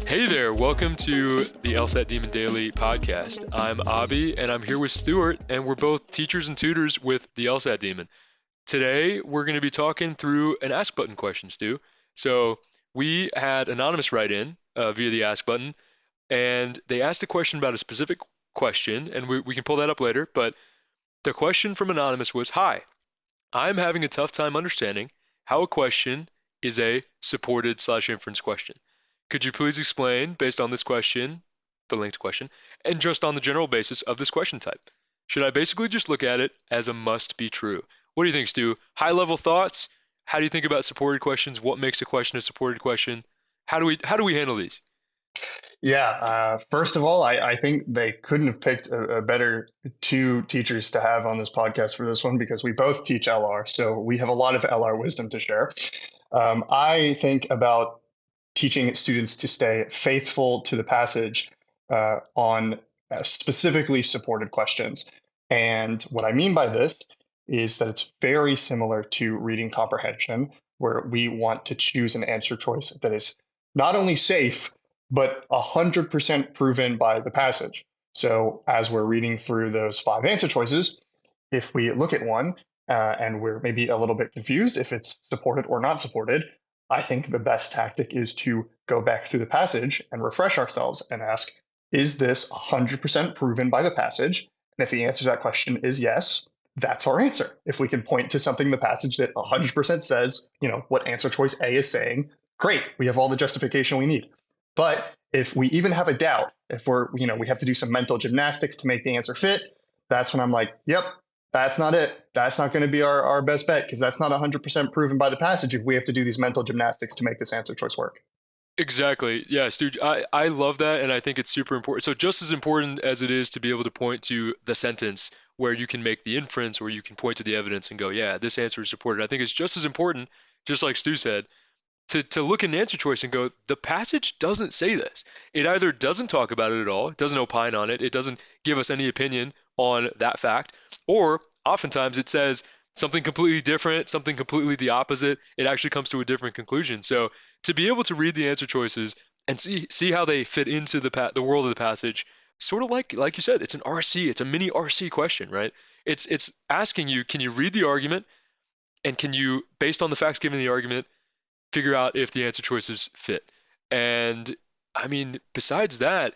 Hey there, welcome to the LSAT Demon Daily podcast. I'm Abby and I'm here with Stuart, and we're both teachers and tutors with the LSAT Demon. Today, we're going to be talking through an Ask Button question, Stu. So, we had Anonymous write in via the Ask Button, and they asked a question about a specific question, and we can pull that up later. But the question from Anonymous was, Hi, I'm having a tough time understanding how a question is a supported/inference question. Could you please explain, based on this question, the linked question, and just on the general basis of this question type? Should I basically just look at it as a must be true? What do you think, Stu? High level thoughts? How do you think about supported questions? What makes a question a supported question? How do we handle these? First of all, I think they couldn't have picked a better two teachers to have on this podcast for this one because we both teach LR. So we have a lot of LR wisdom to share. I think about teaching students to stay faithful to the passage on specifically supported questions. And what I mean by this is that it's very similar to reading comprehension, where we want to choose an answer choice that is not only safe, but 100% proven by the passage. So as we're reading through those five answer choices, if we look at one and we're maybe a little bit confused if it's supported or not supported, I think the best tactic is to go back through the passage and refresh ourselves and ask, is this 100% proven by the passage? And if the answer to that question is yes, that's our answer. If we can point to something in the passage that 100% says, what answer choice A is saying, great, we have all the justification we need. But if we even have a doubt, if we have to do some mental gymnastics to make the answer fit, that's when I'm like, yep, that's not it. That's not going to be our best bet because that's not 100% proven by the passage if we have to do these mental gymnastics to make this answer choice work. Exactly. Yeah, Stu, I love that, and I think it's super important. So just as important as it is to be able to point to the sentence where you can make the inference, where you can point to the evidence and go, yeah, this answer is supported. I think it's just as important, just like Stu said, to look at an answer choice and go, the passage doesn't say this. It either doesn't talk about it at all, it doesn't opine on it, it doesn't give us any opinion on that fact, or oftentimes it says something completely different, something completely the opposite. It actually comes to a different conclusion. So to be able to read the answer choices and see how they fit into the world of the passage, sort of like you said, it's an RC, it's a mini RC question, right? It's asking you, can you read the argument, and can you, based on the facts given in the argument, figure out if the answer choices fit. And I mean, besides that,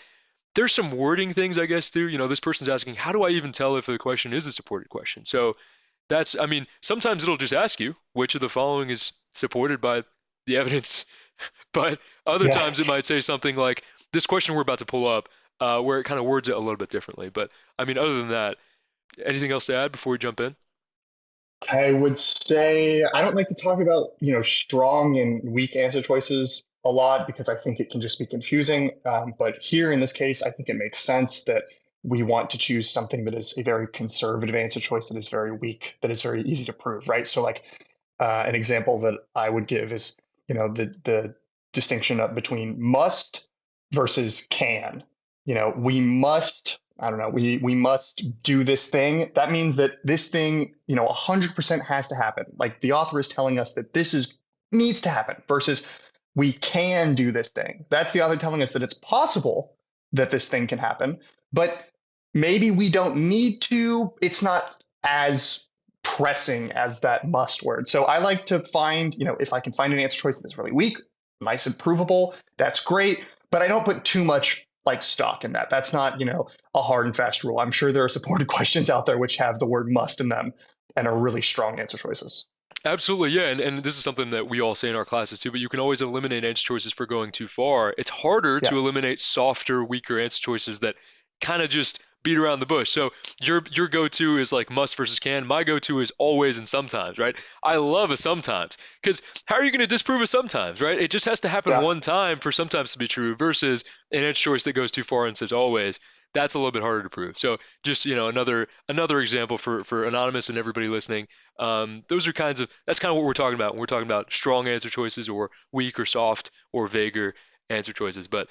there's some wording things, I guess, too. This person's asking, how do I even tell if the question is a supported question? So I mean, sometimes it'll just ask you which of the following is supported by the evidence, but other Yeah. times it might say something like this question we're about to pull up, where it kind of words it a little bit differently. But I mean, other than that, anything else to add before we jump in? I would say I don't like to talk about, strong and weak answer choices a lot because I think it can just be confusing. But here in this case, I think it makes sense that we want to choose something that is a very conservative answer choice that is very weak, that is very easy to prove, right? So, like an example that I would give is, the distinction between must versus can. We must I don't know, we must do this thing. That means that this thing, 100% has to happen. Like the author is telling us that needs to happen versus we can do this thing. That's the author telling us that it's possible that this thing can happen, but maybe we don't need to. It's not as pressing as that must word. So I like to find, if I can find an answer choice that's really weak, nice and provable, that's great. But I don't put too much like stock in that. That's not, a hard and fast rule. I'm sure there are supported questions out there which have the word must in them and are really strong answer choices. Absolutely, yeah, and this is something that we all say in our classes too, but you can always eliminate answer choices for going too far. It's harder Yeah. to eliminate softer, weaker answer choices that kind of just beat around the bush. So your go-to is like must versus can. My go-to is always and sometimes, right? I love a sometimes because how are you going to disprove a sometimes, right? It just has to happen Yeah. one time for sometimes to be true versus an answer choice that goes too far and says always. That's a little bit harder to prove. So just another example for anonymous and everybody listening. That's kind of what we're talking about when we're talking about strong answer choices or weak or soft or vaguer answer choices. But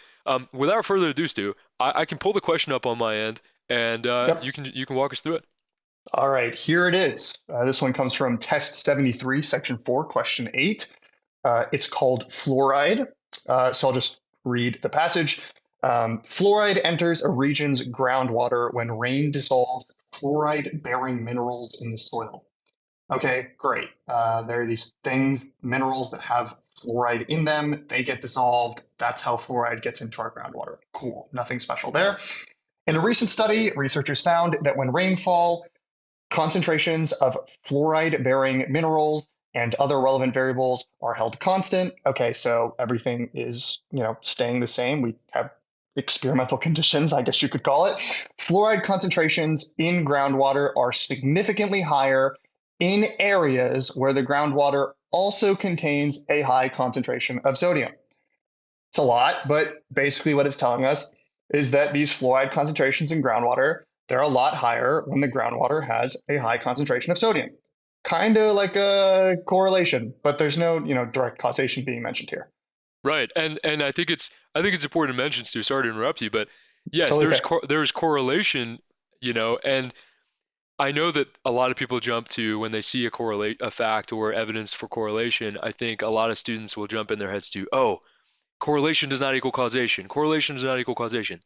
without further ado, Stu, I can pull the question up on my end, and Yep. you can walk us through it. All right, here it is. This one comes from Test 73, Section 4, Question 8. It's called fluoride. So I'll just read the passage. Fluoride enters a region's groundwater when rain dissolves fluoride-bearing minerals in the soil. Okay, great. There are these things, minerals that have fluoride in them. They get dissolved. That's how fluoride gets into our groundwater. Cool. Nothing special there. In a recent study, researchers found that when rainfall, concentrations of fluoride-bearing minerals and other relevant variables are held constant. Okay, so everything is, staying the same. We have experimental conditions, I guess you could call it. Fluoride concentrations in groundwater are significantly higher in areas where the groundwater also contains a high concentration of sodium. It's a lot, but basically what it's telling us is that these fluoride concentrations in groundwater, they're a lot higher when the groundwater has a high concentration of sodium. Kind of like a correlation, but there's no, direct causation being mentioned here. Right. And I think it's important to mention, Stu, sorry to interrupt you, but yes, Totally okay. there's correlation, and I know that a lot of people jump to when they see a fact or evidence for correlation. I think a lot of students will jump in their heads to, oh, correlation does not equal causation. Correlation does not equal causation.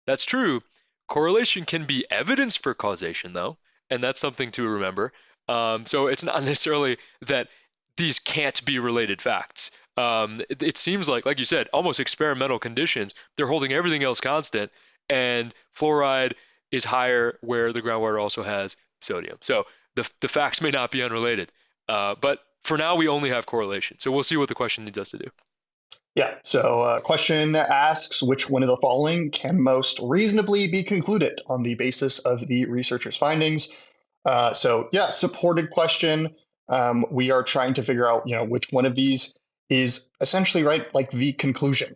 That's true. Correlation can be evidence for causation, though, and that's something to remember. So it's not necessarily that these can't be related facts. It seems like you said, almost experimental conditions. They're holding everything else constant, and fluoride is higher where the groundwater also has sodium. So the facts may not be unrelated, but for now we only have correlation. So we'll see what the question needs us to do. Yeah. So, question asks which one of the following can most reasonably be concluded on the basis of the researcher's findings? Yeah, supported question. We are trying to figure out, which one of these is essentially right, like the conclusion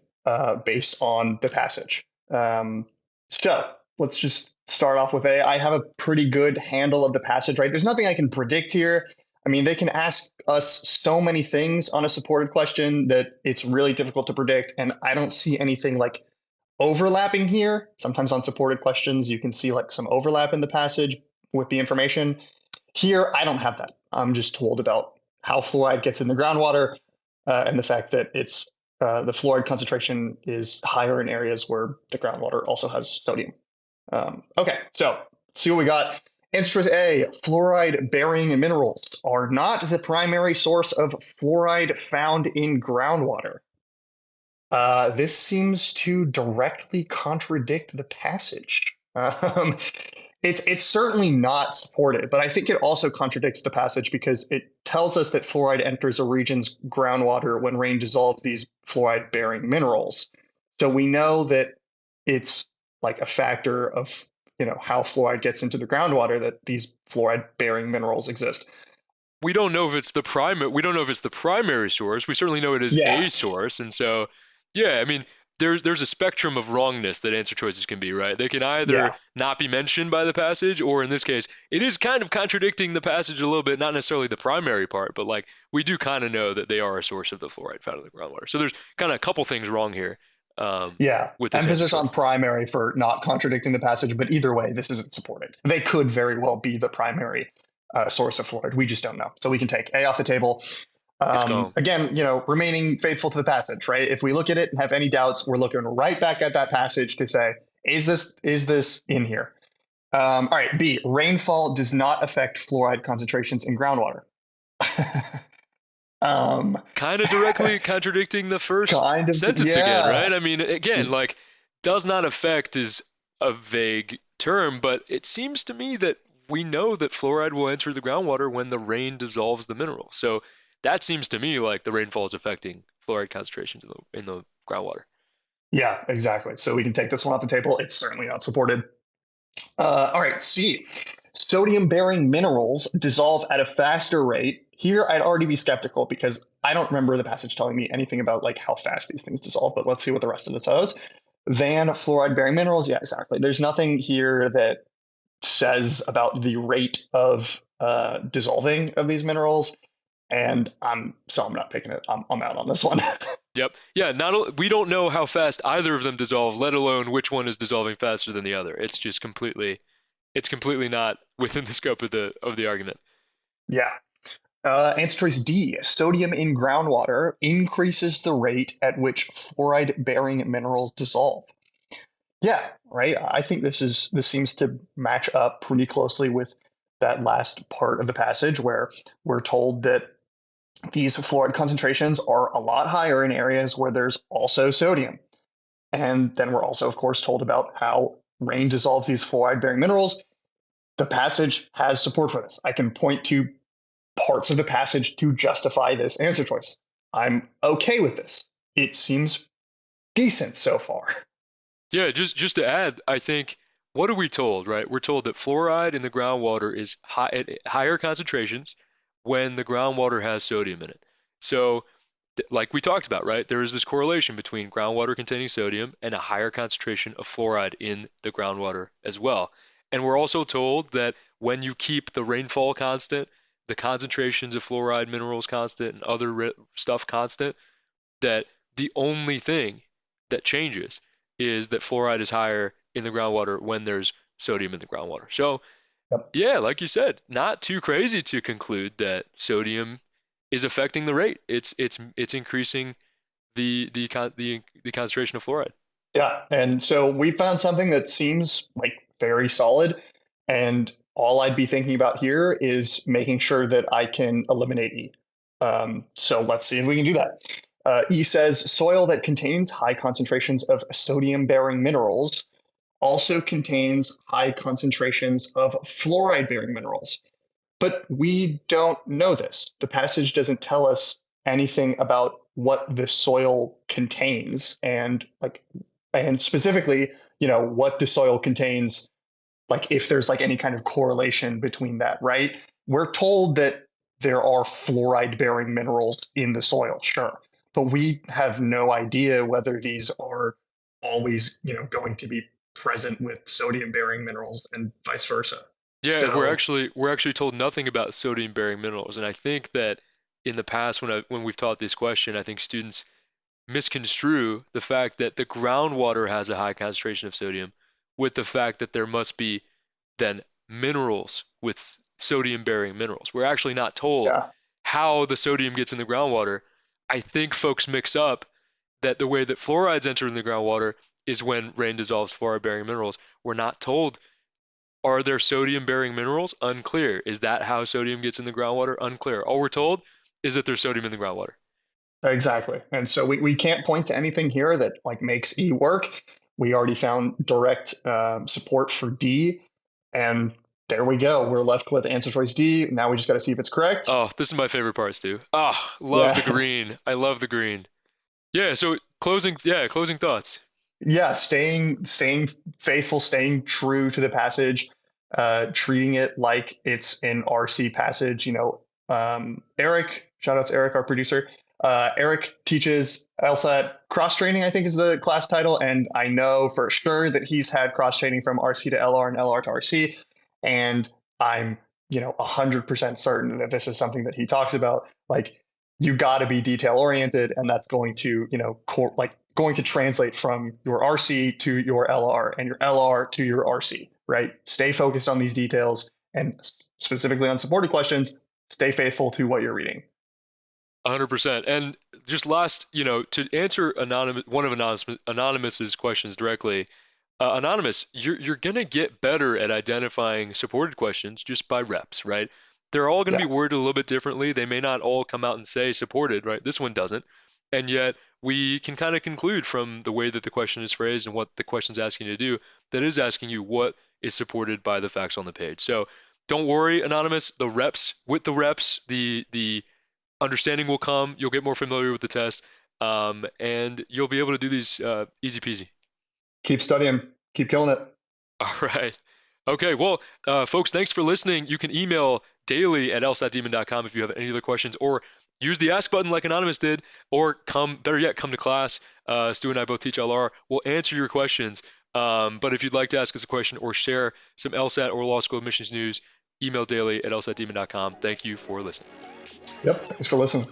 based on the passage. So let's just start off with A. I have a pretty good handle of the passage, right? There's nothing I can predict here. I mean, they can ask us so many things on a supported question that it's really difficult to predict. And I don't see anything like overlapping here. Sometimes on supported questions, you can see like some overlap in the passage with the information. Here, I don't have that. I'm just told about how fluoride gets in the groundwater and the fact that the fluoride concentration is higher in areas where the groundwater also has sodium. Okay, so see what we got. Answer choice A, fluoride-bearing minerals are not the primary source of fluoride found in groundwater. This seems to directly contradict the passage. It's certainly not supported, but I think it also contradicts the passage because it tells us that fluoride enters a region's groundwater when rain dissolves these fluoride-bearing minerals. So we know that it's like a factor of how fluoride gets into the groundwater that these fluoride-bearing minerals exist. We don't know if it's the primary. We don't know if it's the primary source. We certainly know it is Yeah, a source, and so yeah, I mean, there's a spectrum of wrongness that answer choices can be, right? They can either yeah, not be mentioned by the passage, or in this case, it is kind of contradicting the passage a little bit, not necessarily the primary part, but like we do kind of know that they are a source of the fluoride found in the groundwater. So there's kind of a couple things wrong here yeah. with this answer Emphasis on choice. primary for not contradicting the passage, but either way, this isn't supported. They could very well be the primary source of fluoride. We just don't know. So we can take A off the table. It's gone. Again, remaining faithful to the passage, right? If we look at it and have any doubts, we're looking right back at that passage to say, is this in here? All right, B, rainfall does not affect fluoride concentrations in groundwater. um, Kind of directly contradicting the first kind of, sentence again, yeah, right? I mean, again, like, does not affect is a vague term, but it seems to me that we know that fluoride will enter the groundwater when the rain dissolves the mineral. So that seems to me like the rainfall is affecting fluoride concentrations in the groundwater. yeah, exactly. So we can take this one off the table. It's certainly not supported. All right, C. Sodium bearing minerals dissolve at a faster rate. Here, I'd already be skeptical because I don't remember the passage telling me anything about like how fast these things dissolve, but let's see what the rest of it says. Than fluoride bearing minerals. Yeah, exactly. There's nothing here that says about the rate of dissolving of these minerals. And so I'm not picking it. I'm out on this one. Yep. Yeah, we don't know how fast either of them dissolve, let alone which one is dissolving faster than the other. It's completely not within the scope of the argument. Yeah. Answer choice D, sodium in groundwater increases the rate at which fluoride-bearing minerals dissolve. Yeah, right. I think this seems to match up pretty closely with that last part of the passage where we're told that these fluoride concentrations are a lot higher in areas where there's also sodium. And then we're also, of course, told about how rain dissolves these fluoride-bearing minerals. The passage has support for this. I can point to parts of the passage to justify this answer choice. I'm okay with this. It seems decent so far. Yeah, just to add, I think what are we told, right? We're told that fluoride in the groundwater is high at higher concentrations when the groundwater has sodium in it. So, like we talked about, right? There is this correlation between groundwater containing sodium and a higher concentration of fluoride in the groundwater as well. And we're also told that when you keep the rainfall constant, the concentrations of fluoride minerals constant and other stuff constant, that the only thing that changes is that fluoride is higher in the groundwater when there's sodium in the groundwater. So, Yep. yeah, like you said, not too crazy to conclude that sodium is affecting the rate. It's increasing the concentration of fluoride. Yeah. And so we found something that seems like very solid. And all I'd be thinking about here is making sure that I can eliminate E. So let's see if we can do that. E says soil that contains high concentrations of sodium bearing minerals also contains high concentrations of fluoride bearing minerals. But we don't know this. The passage doesn't tell us anything about what the soil contains and specifically, what the soil contains, like if there's like any kind of correlation between that, right? We're told that there are fluoride bearing minerals in the soil, sure. But we have no idea whether these are always, going to be present with sodium bearing minerals and vice versa. Yeah, So we're actually told nothing about sodium bearing minerals, and I think that in the past when we've taught this question, I think students misconstrue the fact that the groundwater has a high concentration of sodium with the fact that there must be then minerals with sodium bearing minerals. We're actually not told yeah, how the sodium gets in the groundwater. I think folks mix up that the way that fluorides enter in the groundwater is when rain dissolves fluoride bearing minerals. We're not told, are there sodium bearing minerals? Unclear. Is that how sodium gets in the groundwater? Unclear. All we're told is that there's sodium in the groundwater. exactly. And so we can't point to anything here that like makes E work. We already found direct support for D, and there we go. We're left with answer choice D. Now we just got to see if it's correct. Oh, this is my favorite part, Stu. Ah, love the Yeah, green. I love the green. Yeah, so closing thoughts. yeah. Staying faithful, staying true to the passage, treating it like it's an RC passage. Eric, shout out to Eric, our producer. Eric teaches LSAT cross training, I think is the class title. And I know for sure that he's had cross training from RC to LR and LR to RC. And I'm, 100% certain that this is something that he talks about. Like, you got to be detail oriented, and that's going to, going to translate from your RC to your LR and your LR to your RC, right? Stay focused on these details and specifically on supported questions, stay faithful to what you're reading. 100%. And just last, to answer one of Anonymous's questions directly, Anonymous, you're gonna get better at identifying supported questions just by reps, right? They're all gonna be Yeah. worded a little bit differently. They may not all come out and say supported, right? This one doesn't. And yet we can kind of conclude from the way that the question is phrased and what the question's asking you to do, that is asking you what is supported by the facts on the page. So don't worry, Anonymous, with the reps, the understanding will come. You'll get more familiar with the test, and you'll be able to do these easy peasy. Keep studying, keep killing it. All right. Okay. Well, folks, thanks for listening. You can email daily@lsatdemon.com if you have any other questions, or use the ask button like Anonymous did, or better yet, come to class. Stu and I both teach LR. We'll answer your questions. But if you'd like to ask us a question or share some LSAT or law school admissions news, email daily@lsatdemon.com. Thank you for listening. Yep. Thanks for listening.